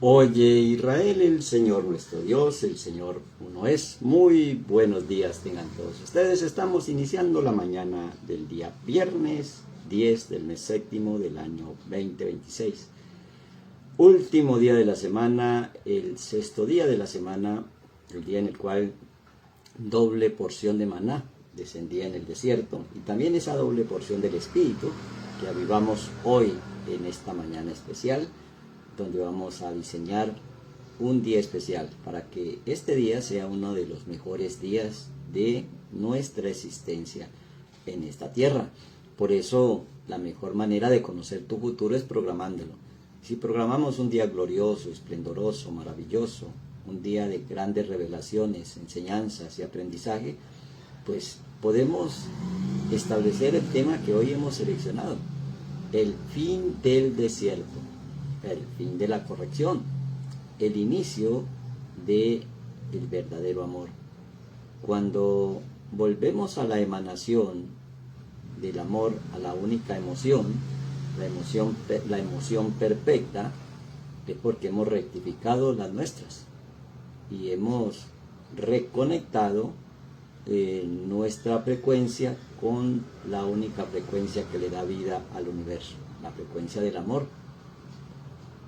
Oye Israel, el Señor nuestro Dios, el Señor uno es. Muy buenos días tengan todos ustedes. Estamos iniciando la mañana del día viernes 10 del mes séptimo del año 2026. Último día de la semana, el sexto día de la semana, el día en el cual doble porción de maná descendía en el desierto, y también esa doble porción del Espíritu que avivamos hoy en esta mañana especial, donde vamos a diseñar un día especial para que este día sea uno de los mejores días de nuestra existencia en esta tierra. Por eso la mejor manera de conocer tu futuro es programándolo. Si programamos un día glorioso, esplendoroso, maravilloso, un día de grandes revelaciones, enseñanzas y aprendizaje, pues podemos establecer el tema que hoy hemos seleccionado: el fin del desierto, el fin de la corrección, el inicio del verdadero amor. Cuando volvemos a la emanación del amor, a la única emoción, la emoción perfecta, es porque hemos rectificado las nuestras y hemos reconectado nuestra frecuencia con la única frecuencia que le da vida al universo, la frecuencia del amor,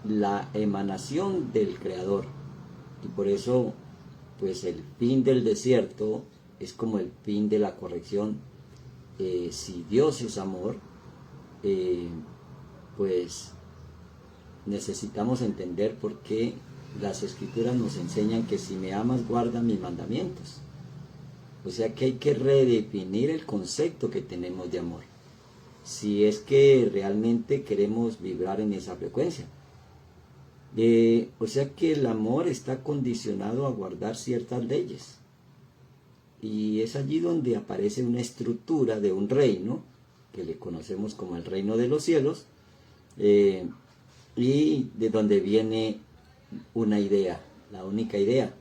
la emanación del Creador. Y por eso, pues el fin del desierto es como el fin de la corrección. Si Dios es amor, pues necesitamos entender por qué las Escrituras nos enseñan que si me amas, guarda mis mandamientos. O sea que hay que redefinir el concepto que tenemos de amor, si es que realmente queremos vibrar en esa frecuencia. O sea que el amor está condicionado a guardar ciertas leyes, y es allí donde aparece una estructura de un reino que le conocemos como el reino de los cielos, y de donde viene una idea, la única idea,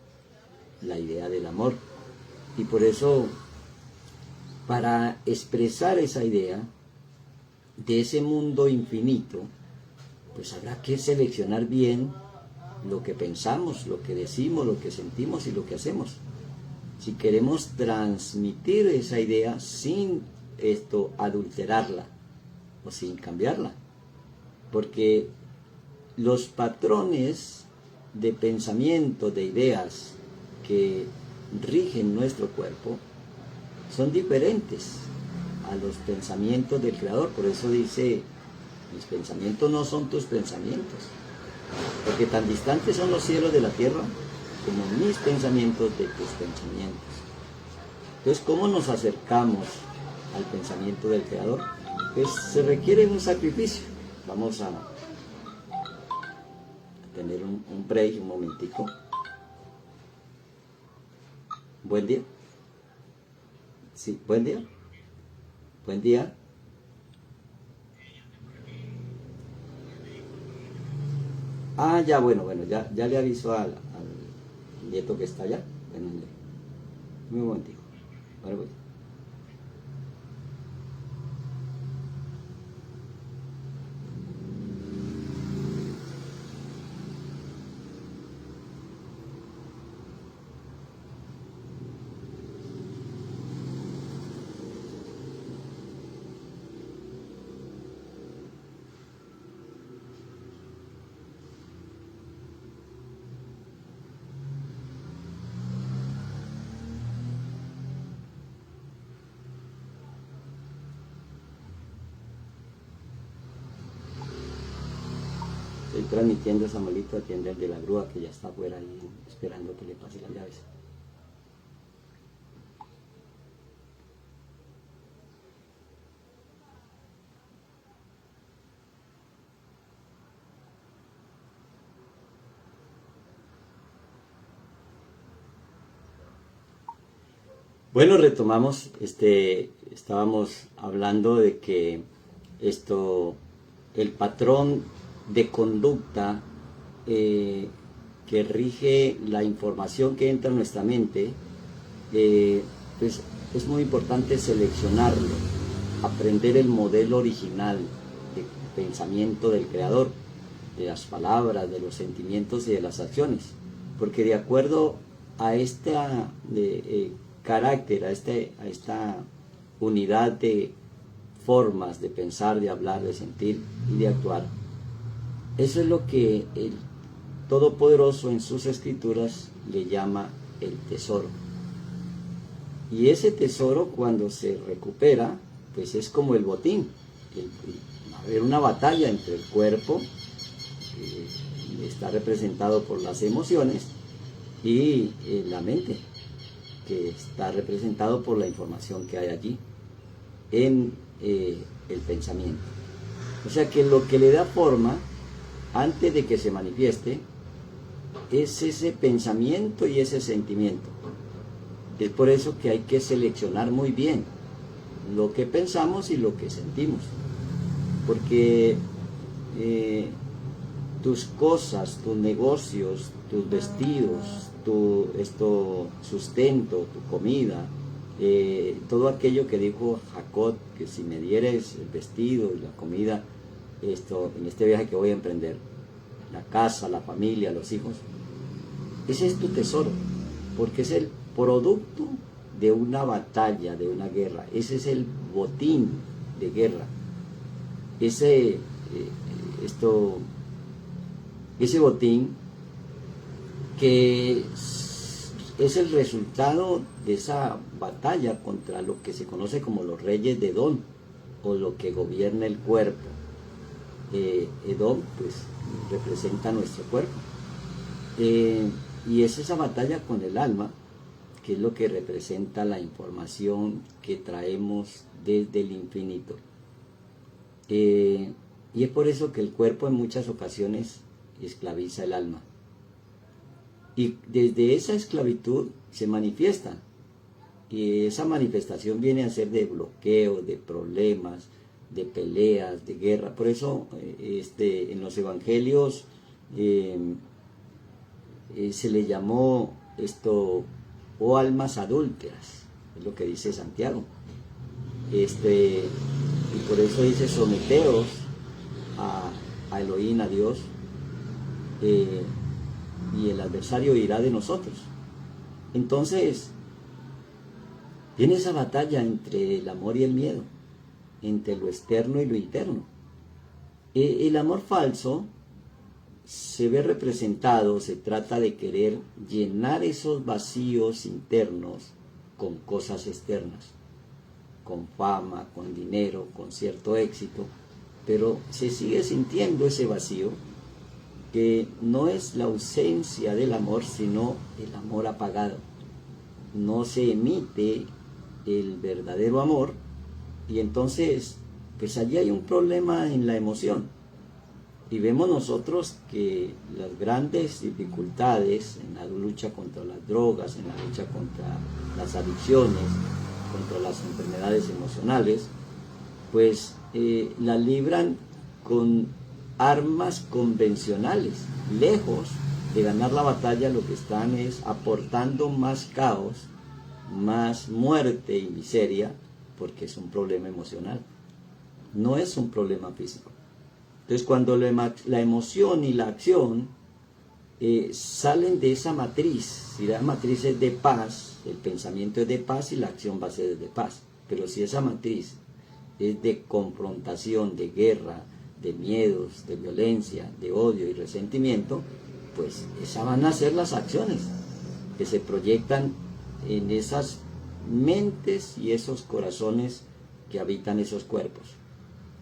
la idea del amor. Y por eso, para expresar esa idea de ese mundo infinito, pues habrá que seleccionar bien lo que pensamos, lo que decimos, lo que sentimos y lo que hacemos. Si queremos transmitir esa idea sin adulterarla o sin cambiarla. Porque los patrones de pensamiento, de ideas que rigen nuestro cuerpo son diferentes a los pensamientos del Creador. Por eso dice: mis pensamientos no son tus pensamientos, porque tan distantes son los cielos de la tierra como mis pensamientos de tus pensamientos. Entonces, ¿cómo nos acercamos al pensamiento del Creador? Pues se requiere un sacrificio. Vamos a tener un break, un momentico. Buen día. Sí, buen día. Buen día. Ah, ya, bueno, ya le aviso al nieto que está allá. Bueno, un momentico. Ahora voy. Estoy transmitiendo a Samuelito, atiende el de la grúa que ya está afuera ahí esperando que le pase las llaves. Bueno, retomamos. Estábamos hablando de que el patrón de conducta que rige la información que entra en nuestra mente, pues es muy importante seleccionarlo, aprender el modelo original de pensamiento del Creador. de las palabras, de los sentimientos y de las acciones, porque de acuerdo a este carácter, a esta unidad de formas de pensar, de hablar, de sentir y de actuar, eso es lo que el Todopoderoso en sus escrituras le llama el tesoro. Y ese tesoro, cuando se recupera, pues es como el botín. Va a haber una batalla entre el cuerpo, que está representado por las emociones, y la mente, que está representado por la información que hay allí en el pensamiento. O sea que lo que le da forma antes de que se manifieste es ese pensamiento y ese sentimiento. Es por eso que hay que seleccionar muy bien lo que pensamos y lo que sentimos, porque tus cosas, tus negocios, tus vestidos, tu sustento, tu comida, todo aquello que dijo Jacob, que si me dieres el vestido y la comida, en este viaje que voy a emprender, la casa, la familia, los hijos, ese es tu tesoro, porque es el producto de una batalla, de una guerra. Ese es el botín de guerra. Ese botín que es el resultado de esa batalla contra lo que se conoce como los reyes de Edom, o lo que gobierna el cuerpo. Edom, pues, representa nuestro cuerpo. Y es esa batalla con el alma, que es lo que representa la información que traemos desde el infinito. Y es por eso que el cuerpo en muchas ocasiones esclaviza el alma. Y desde esa esclavitud se manifiesta. Y esa manifestación viene a ser de bloqueo, de problemas, de peleas, de guerra. Por eso en los evangelios se le llamó o almas adúlteras, es lo que dice Santiago. Y por eso dice: someteos a Elohim, a Dios, y el adversario irá de nosotros. Entonces viene esa batalla entre el amor y el miedo, entre lo externo y lo interno. El amor falso se ve representado, se trata de querer llenar esos vacíos internos con cosas externas, con fama, con dinero, con cierto éxito, pero se sigue sintiendo ese vacío, que no es la ausencia del amor, sino el amor apagado. No se emite el verdadero amor, y entonces pues allí hay un problema en la emoción. Y vemos nosotros que las grandes dificultades en la lucha contra las drogas, en la lucha contra las adicciones, contra las enfermedades emocionales, pues las libran con armas convencionales. Lejos de ganar la batalla, lo que están es aportando más caos, más muerte y miseria, porque es un problema emocional, no es un problema físico. Entonces, cuando la emoción y la acción salen de esa matriz, si la matriz es de paz, el pensamiento es de paz y la acción va a ser de paz. Pero si esa matriz es de confrontación, de guerra, de miedos, de violencia, de odio y resentimiento, pues esas van a ser las acciones que se proyectan en esas mentes y esos corazones que habitan esos cuerpos.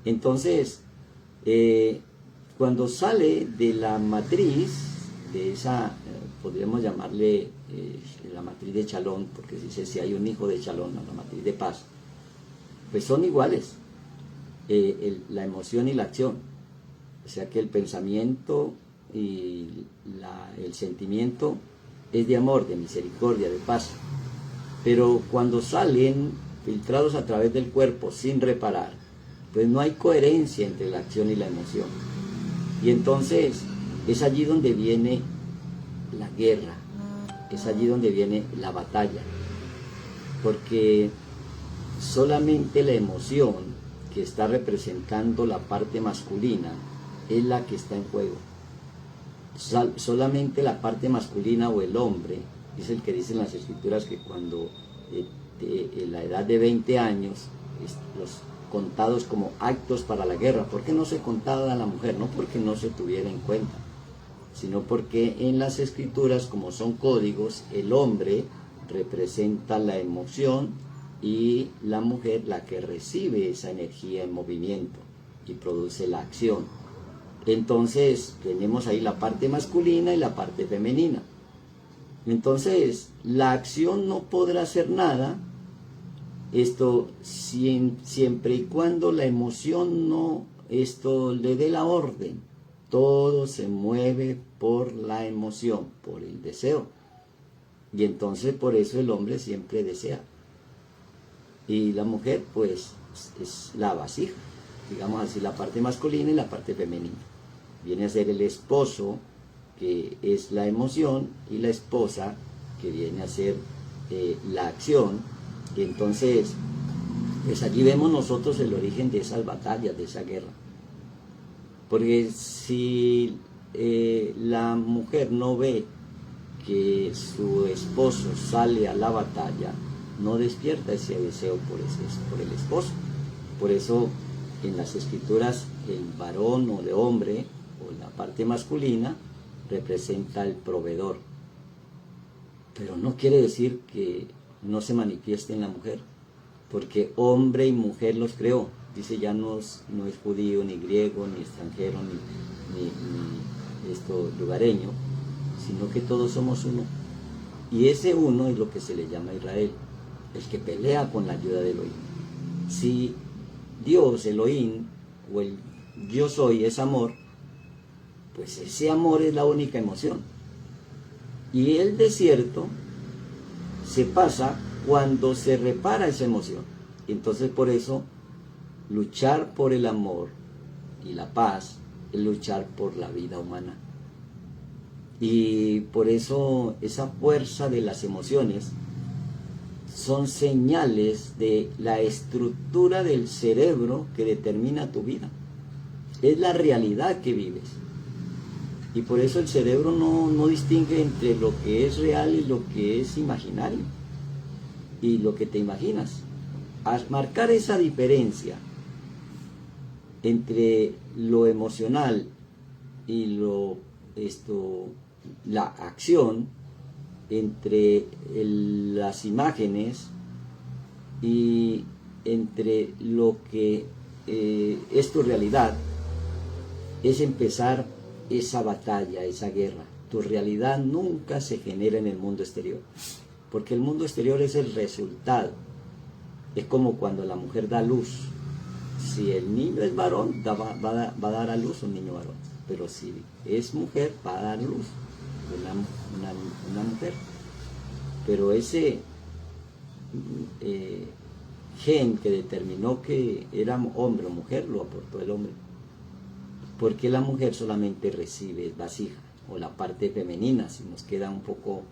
Entonces, cuando sale de la matriz, de esa, podríamos llamarle la matriz de Chalón, porque se dice si hay un hijo de Chalón, la matriz de paz, pues son iguales, la emoción y la acción. O sea que el pensamiento y el sentimiento es de amor, de misericordia, de paz. Pero cuando salen filtrados a través del cuerpo sin reparar, pues no hay coherencia entre la acción y la emoción. Y entonces es allí donde viene la guerra, es allí donde viene la batalla. Porque solamente la emoción, que está representando la parte masculina, es la que está en juego. Solamente la parte masculina o el hombre es el que dicen las escrituras que cuando en la edad de 20 años, los contados como actos para la guerra. ¿Por qué no se contaba a la mujer? No porque no se tuviera en cuenta, sino porque en las escrituras, como son códigos, el hombre representa la emoción y la mujer la que recibe esa energía en movimiento y produce la acción. Entonces tenemos ahí la parte masculina y la parte femenina. Entonces la acción no podrá hacer nada siempre y cuando la emoción no le dé la orden. Todo se mueve por la emoción, por el deseo. Y entonces por eso el hombre siempre desea. Y la mujer pues es la vasija, digamos así, la parte masculina y la parte femenina. Viene a ser el esposo, que es la emoción, y la esposa, que viene a ser la acción. Y entonces, pues allí vemos nosotros el origen de esas batallas, de esa guerra. Porque si la mujer no ve que su esposo sale a la batalla, no despierta ese deseo por el esposo. Por eso en las escrituras el varón o el hombre, o la parte masculina, representa el proveedor. Pero no quiere decir que no se manifieste en la mujer, porque hombre y mujer los creó. Dice, ya no es judío, ni griego, ni extranjero, ni lugareño, sino que todos somos uno. Y ese uno es lo que se le llama Israel, el que pelea con la ayuda de Elohim. Si Dios, Elohim, o el yo soy es amor, pues ese amor es la única emoción. Y el desierto se pasa cuando se repara esa emoción. Entonces por eso luchar por el amor y la paz es luchar por la vida humana. Y por eso esa fuerza de las emociones son señales de la estructura del cerebro que determina tu vida. Es la realidad que vives. Y por eso el cerebro no distingue entre lo que es real y lo que es imaginario. Y lo que te imaginas. Al marcar esa diferencia entre lo emocional y la acción, entre las imágenes y entre lo que es tu realidad, es empezar esa batalla, esa guerra. Tu realidad nunca se genera en el mundo exterior, porque el mundo exterior es el resultado. Es como cuando la mujer da luz. Si el niño es varón, va a dar a luz un niño varón, pero si es mujer, va a dar luz una mujer. Pero ese gen que determinó que era hombre o mujer, lo aportó el hombre. Porque la mujer solamente recibe vasija, o la parte femenina. Si nos queda un poco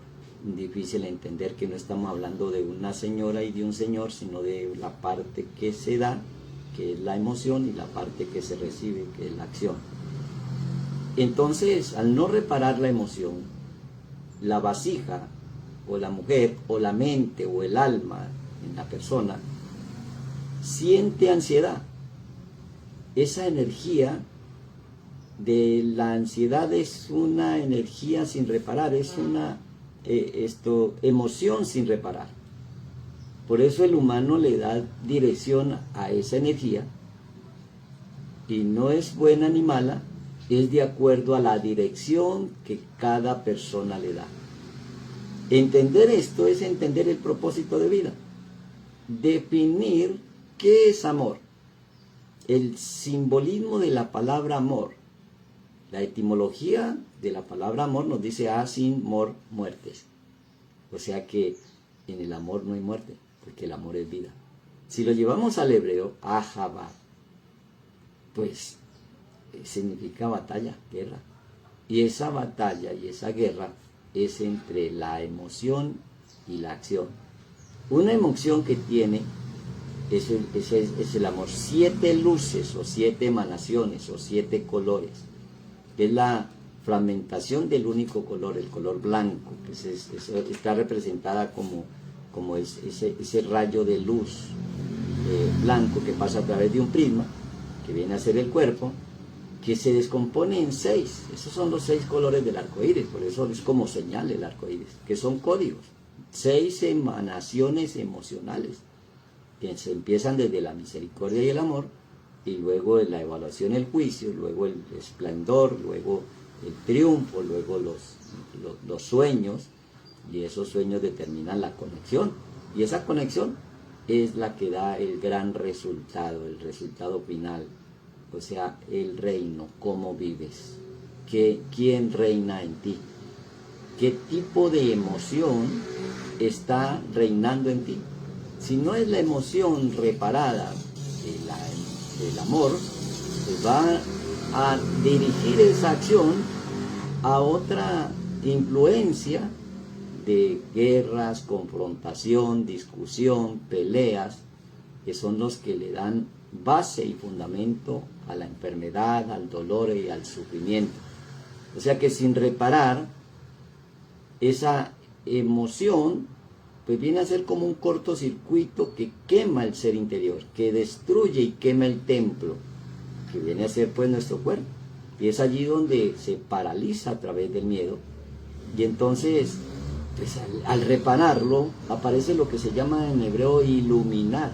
difícil entender que no estamos hablando de una señora y de un señor, sino de la parte que se da, que es la emoción, y la parte que se recibe, que es la acción. Entonces, al no reparar la emoción, la vasija, o la mujer, o la mente, o el alma en la persona, siente ansiedad. Esa energía de la ansiedad es una energía sin reparar, es una emoción sin reparar. Por eso el humano le da dirección a esa energía, y no es buena ni mala, es de acuerdo a la dirección que cada persona le da. Entender esto es entender el propósito de vida, definir qué es amor, el simbolismo de la palabra amor. La etimología de la palabra amor nos dice sin mor, muertes. O sea que en el amor no hay muerte, porque el amor es vida. Si lo llevamos al hebreo, ahava, pues significa batalla, guerra. Y esa batalla y esa guerra es entre la emoción y la acción. Una emoción que tiene es el amor. 7 luces o 7 emanaciones o 7 colores. Es la fragmentación del único color, el color blanco, que está representada como ese rayo de luz blanco que pasa a través de un prisma, que viene a ser el cuerpo, que se descompone en 6. Esos son los 6 colores del arco iris, por eso es como señal el arco iris, que son códigos, 6 emanaciones emocionales, que se empiezan desde la misericordia y el amor, y luego la evaluación, el juicio, luego el esplendor, luego el triunfo, luego los sueños, y esos sueños determinan la conexión, y esa conexión es la que da el gran resultado, el resultado final, o sea, el reino, cómo vives, quién reina en ti, qué tipo de emoción está reinando en ti. Si no es la emoción reparada del amor, pues va a dirigir esa acción a otra influencia de guerras, confrontación, discusión, peleas, que son los que le dan base y fundamento a la enfermedad, al dolor y al sufrimiento. O sea que sin reparar esa emoción, pues viene a ser como un cortocircuito que quema el ser interior, que destruye y quema el templo, que viene a ser pues nuestro cuerpo. Y es allí donde se paraliza a través del miedo. Y entonces, pues al repararlo, aparece lo que se llama en hebreo iluminar,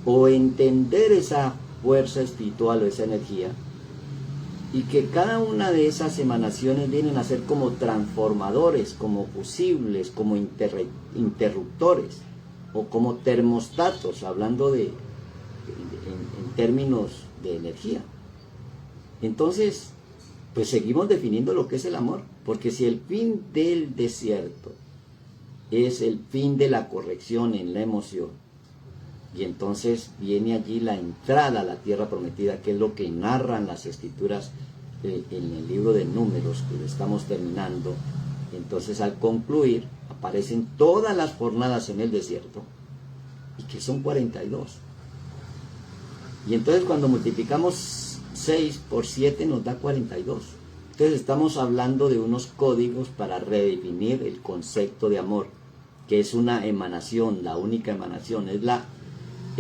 o entender esa fuerza espiritual o esa energía, y que cada una de esas emanaciones vienen a ser como transformadores, como fusibles, como interruptores, o como termostatos, hablando en términos de energía. Entonces, pues seguimos definiendo lo que es el amor, porque si el fin del desierto es el fin de la corrección en la emoción, y entonces viene allí la entrada a la tierra prometida, que es lo que narran las escrituras en el libro de Números, que lo estamos terminando. Entonces al concluir, aparecen todas las jornadas en el desierto, y que son 42. Y entonces cuando multiplicamos 6 por 7 nos da 42. Entonces estamos hablando de unos códigos para redefinir el concepto de amor, que es una emanación, la única emanación, es la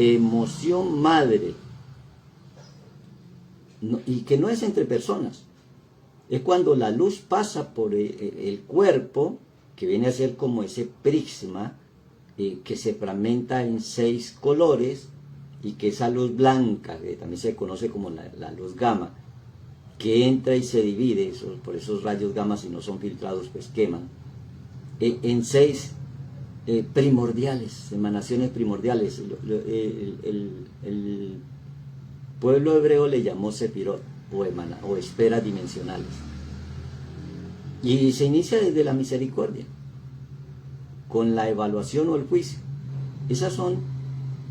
emoción madre, y que no es entre personas, es cuando la luz pasa por el cuerpo, que viene a ser como ese prisma que se fragmenta en 6 colores, y que esa luz blanca, que también se conoce como la luz gamma, que entra y se divide, por esos rayos gamma, si no son filtrados, pues queman, en 6 primordiales, emanaciones primordiales. El pueblo hebreo le llamó sefirot, o esferas dimensionales, y se inicia desde la misericordia, con la evaluación o el juicio. Esas son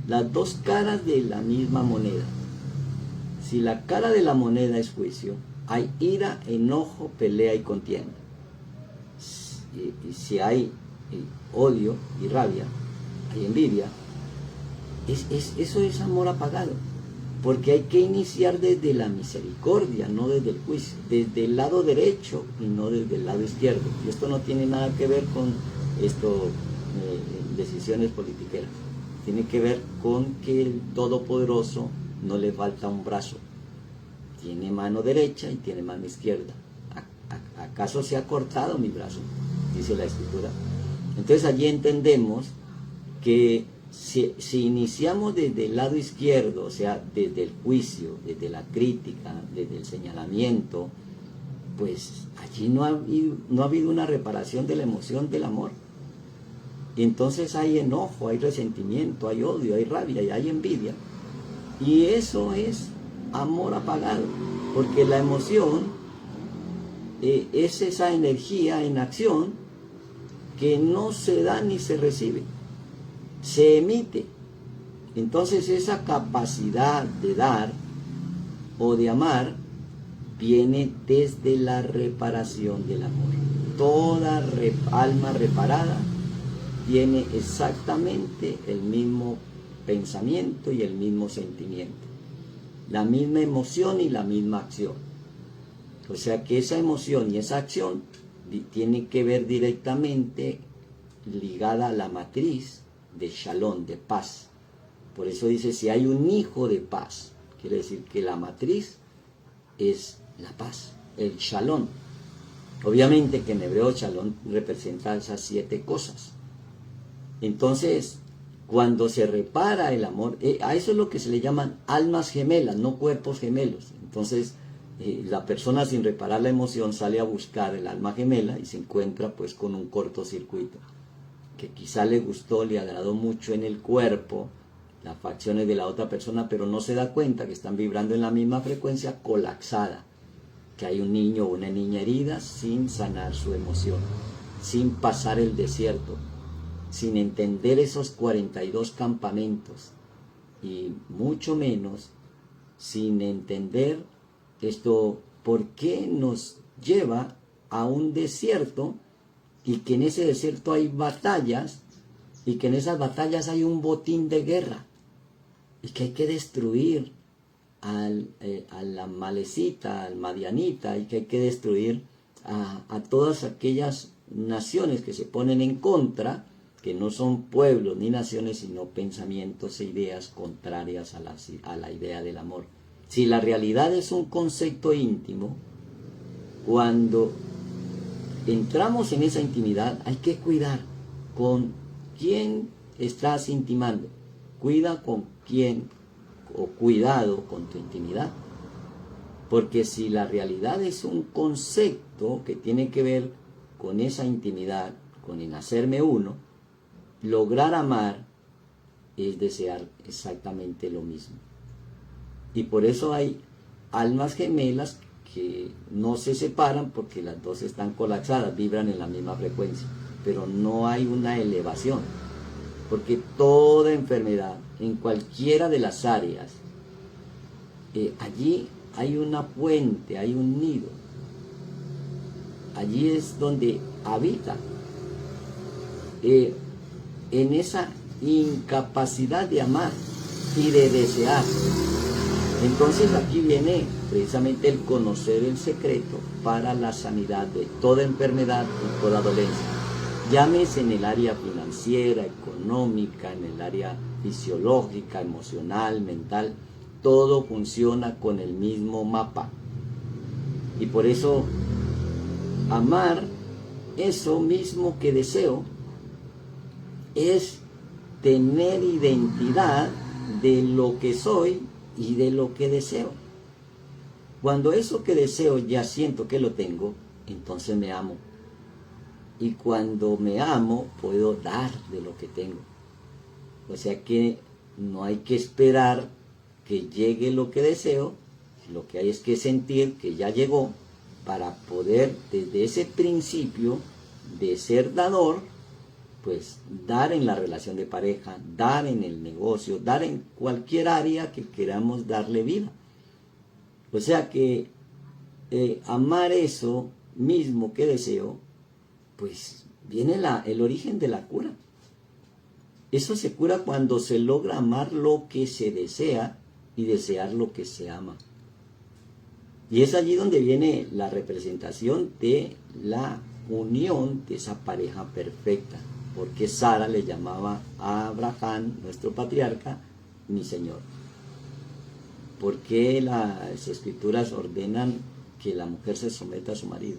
las dos caras de la misma moneda. Si la cara de la moneda es juicio, hay ira, enojo, pelea y contienda. Y si hay odio y rabia, hay envidia, eso es amor apagado, porque hay que iniciar desde la misericordia, no desde el juicio, desde el lado derecho y no desde el lado izquierdo. Y esto no tiene nada que ver con decisiones politiqueras, tiene que ver con que el Todopoderoso no le falta un brazo, tiene mano derecha y tiene mano izquierda. ¿Acaso se ha cortado mi brazo?, dice la Escritura. Entonces allí entendemos que si iniciamos desde el lado izquierdo, o sea, desde el juicio, desde la crítica, desde el señalamiento, pues allí no ha habido una reparación de la emoción del amor. Y entonces hay enojo, hay resentimiento, hay odio, hay rabia y hay envidia. Y eso es amor apagado, porque la emoción es esa energía en acción que no se da ni se recibe, se emite. Entonces esa capacidad de dar o de amar viene desde la reparación del amor. Toda alma reparada tiene exactamente el mismo pensamiento y el mismo sentimiento, la misma emoción y la misma acción. O sea que esa emoción y esa acción tiene que ver directamente ligada a la matriz de Shalom, de paz. Por eso dice, si hay un hijo de paz, quiere decir que la matriz es la paz, el Shalom. Obviamente que en hebreo Shalom representa esas 7 cosas. Entonces, cuando se repara el amor, a eso es lo que se le llaman almas gemelas, no cuerpos gemelos. Entonces, la persona sin reparar la emoción sale a buscar el alma gemela y se encuentra pues con un cortocircuito, que quizá le gustó, le agradó mucho en el cuerpo, las facciones de la otra persona, pero no se da cuenta que están vibrando en la misma frecuencia colapsada, que hay un niño o una niña herida sin sanar su emoción, sin pasar el desierto, sin entender esos 42 campamentos y mucho menos sin entender esto, por qué nos lleva a un desierto y que en ese desierto hay batallas y que en esas batallas hay un botín de guerra y que hay que destruir a la malecita, al madianita, y que hay que destruir a todas aquellas naciones que se ponen en contra, que no son pueblos ni naciones, sino pensamientos e ideas contrarias a la idea del amor. Si la realidad es un concepto íntimo, cuando entramos en esa intimidad hay que cuidar con quién estás intimando. Cuida con quién, o cuidado con tu intimidad. Porque si la realidad es un concepto que tiene que ver con esa intimidad, con el hacerme uno, lograr amar es desear exactamente lo mismo. Y por eso hay almas gemelas que no se separan porque las dos están colapsadas, vibran en la misma frecuencia, pero no hay una elevación. Porque toda enfermedad, en cualquiera de las áreas, allí hay una fuente, hay un nido. Allí es donde habita. En esa incapacidad de amar y de desear. Entonces aquí viene precisamente el conocer el secreto para la sanidad de toda enfermedad y toda dolencia. Llámese en el área financiera, económica, en el área fisiológica, emocional, mental, todo funciona con el mismo mapa. Y por eso amar eso mismo que deseo es tener identidad de lo que soy y de lo que deseo. Cuando eso que deseo ya siento que lo tengo, entonces me amo. Y cuando me amo, puedo dar de lo que tengo. O sea que no hay que esperar que llegue lo que deseo, lo que hay es que sentir que ya llegó para poder desde ese principio de ser dador, pues dar en la relación de pareja, dar en el negocio, dar en cualquier área que queramos darle vida. O sea que amar eso mismo que deseo, pues viene el origen de la cura. Eso se cura cuando se logra amar lo que se desea y desear lo que se ama. Y es allí donde viene la representación de la unión de esa pareja perfecta. Porque Sara le llamaba a Abraham, nuestro patriarca, mi señor. Porque las escrituras ordenan que la mujer se someta a su marido.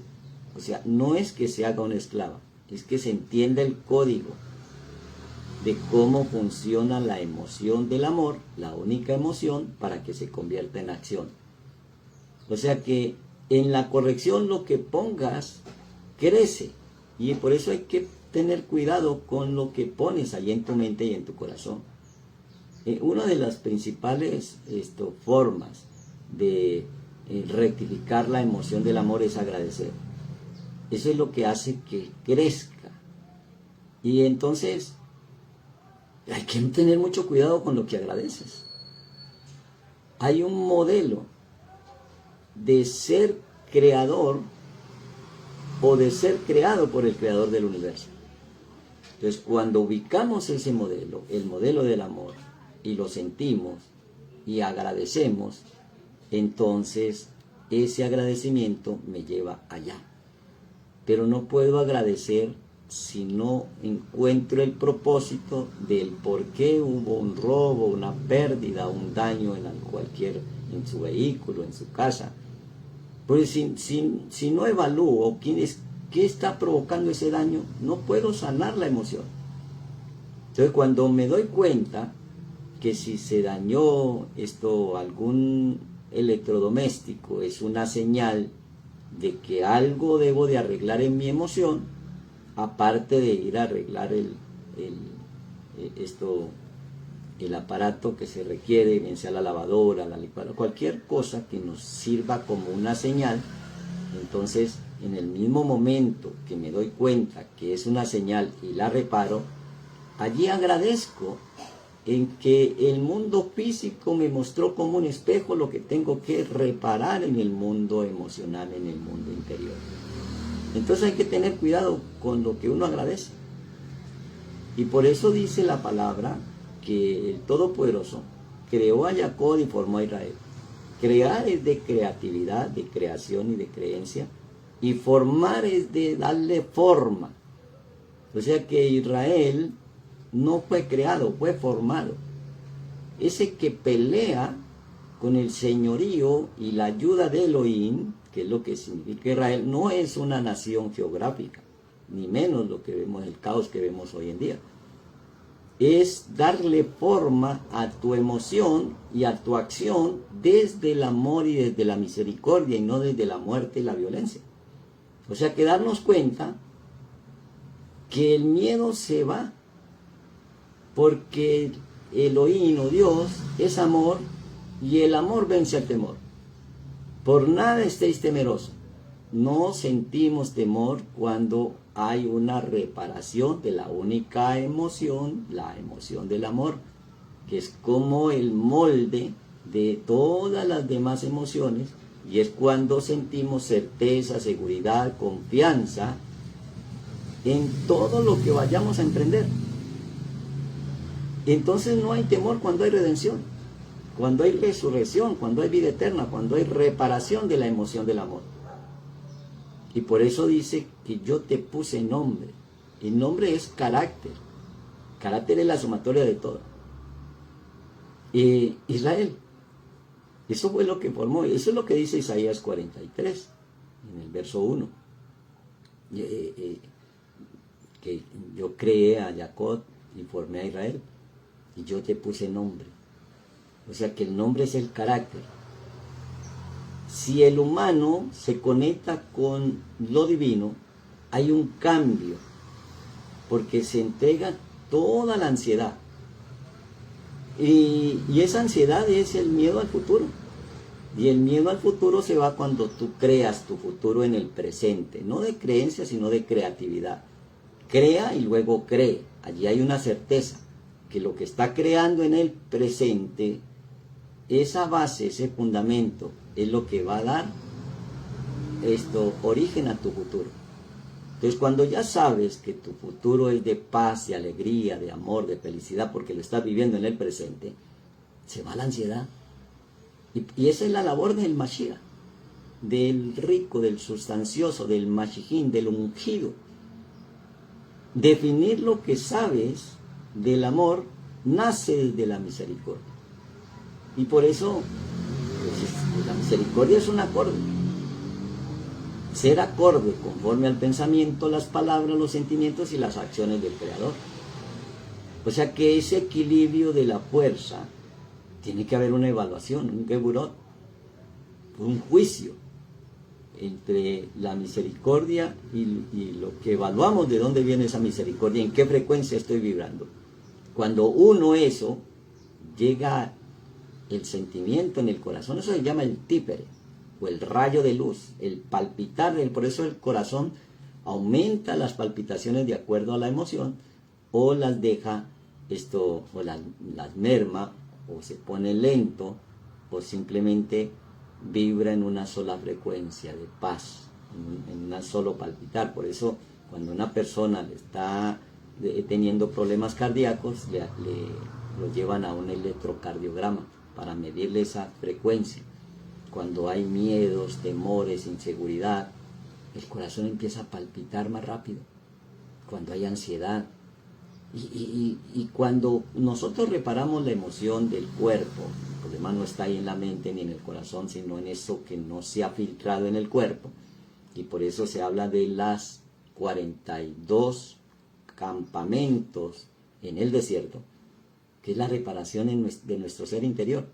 O sea, no es que se haga una esclava, es que se entienda el código de cómo funciona la emoción del amor, la única emoción, para que se convierta en acción. O sea que en la corrección lo que pongas crece. Y por eso hay que tener cuidado con lo que pones allí en tu mente y en tu corazón. Una de las principales formas de rectificar la emoción del amor es agradecer. Eso es lo que hace que crezca. Y entonces hay que tener mucho cuidado con lo que agradeces. Hay un modelo de ser creador o de ser creado por el creador del universo. Entonces, cuando ubicamos ese modelo, el modelo del amor, y lo sentimos y agradecemos, entonces ese agradecimiento me lleva allá. Pero no puedo agradecer si no encuentro el propósito del por qué hubo un robo, una pérdida, un daño en su vehículo, en su casa. Pues si no evalúo qué está provocando ese daño, no puedo sanar la emoción. Entonces, cuando me doy cuenta que si se dañó algún electrodoméstico, es una señal de que algo debo de arreglar en mi emoción, aparte de ir a arreglar el aparato que se requiere, bien sea la lavadora, la licuadora, cualquier cosa que nos sirva como una señal. Entonces, en el mismo momento que me doy cuenta que es una señal y la reparo, allí agradezco en que el mundo físico me mostró como un espejo lo que tengo que reparar en el mundo emocional, en el mundo interior. Entonces hay que tener cuidado con lo que uno agradece. Y por eso dice la palabra que el Todopoderoso creó a Jacob y formó a Israel. Crear es de creatividad, de creación y de creencia. Y formar es de darle forma. O sea que Israel no fue creado, fue formado. Ese que pelea con el señorío y la ayuda de Elohim, que es lo que significa Israel, no es una nación geográfica, ni menos lo que vemos, el caos que vemos hoy en día. Es darle forma a tu emoción y a tu acción desde el amor y desde la misericordia, y no desde la muerte y la violencia. O sea que darnos cuenta que el miedo se va, porque Elohim o Dios es amor, y el amor vence al temor. Por nada estéis temerosos. No sentimos temor cuando hay una reparación de la única emoción, la emoción del amor, que es como el molde de todas las demás emociones, y es cuando sentimos certeza, seguridad, confianza en todo lo que vayamos a emprender. Entonces no hay temor cuando hay redención, cuando hay resurrección, cuando hay vida eterna, cuando hay reparación de la emoción del amor. Y por eso dice que yo te puse nombre. El nombre es carácter. Carácter es la sumatoria de todo. Israel. Eso fue lo que formó. Eso es lo que dice Isaías 43, en el verso 1. Que yo creé a Jacob y formé a Israel. Y yo te puse nombre. O sea que el nombre es el carácter. Si el humano se conecta con lo divino, hay un cambio, porque se entrega toda la ansiedad. Y esa ansiedad es el miedo al futuro. Y el miedo al futuro se va cuando tú creas tu futuro en el presente, no de creencia, sino de creatividad. Crea y luego cree. Allí hay una certeza que lo que está creando en el presente, esa base, ese fundamento, es lo que va a dar origen a tu futuro. Entonces, cuando ya sabes que tu futuro es de paz, de alegría, de amor, de felicidad, porque lo estás viviendo en el presente, se va la ansiedad. Y esa es la labor del Mashiach, del rico, del sustancioso, del Mashiachín, del ungido. Definir lo que sabes del amor nace desde la misericordia. Y por eso, pues, la misericordia es un acorde. Ser acorde conforme al pensamiento, las palabras, los sentimientos y las acciones del Creador. O sea que ese equilibrio de la fuerza, tiene que haber una evaluación, un geburot, un juicio entre la misericordia y lo que evaluamos de dónde viene esa misericordia, en qué frecuencia estoy vibrando. Cuando uno eso, llega el sentimiento en el corazón, eso se llama el típere, o el rayo de luz, el palpitar, por eso el corazón aumenta las palpitaciones de acuerdo a la emoción, o las deja, o las merma, o se pone lento, o simplemente vibra en una sola frecuencia de paz, en una solo palpitar. Por eso, cuando una persona le está teniendo problemas cardíacos, lo llevan a un electrocardiograma para medirle esa frecuencia. Cuando hay miedos, temores, inseguridad, el corazón empieza a palpitar más rápido. Cuando hay ansiedad. Y cuando nosotros reparamos la emoción del cuerpo, el problema no está ahí en la mente ni en el corazón, sino en eso que no se ha filtrado en el cuerpo. Y por eso se habla de las 42 campamentos en el desierto, que es la reparación de nuestro ser interior.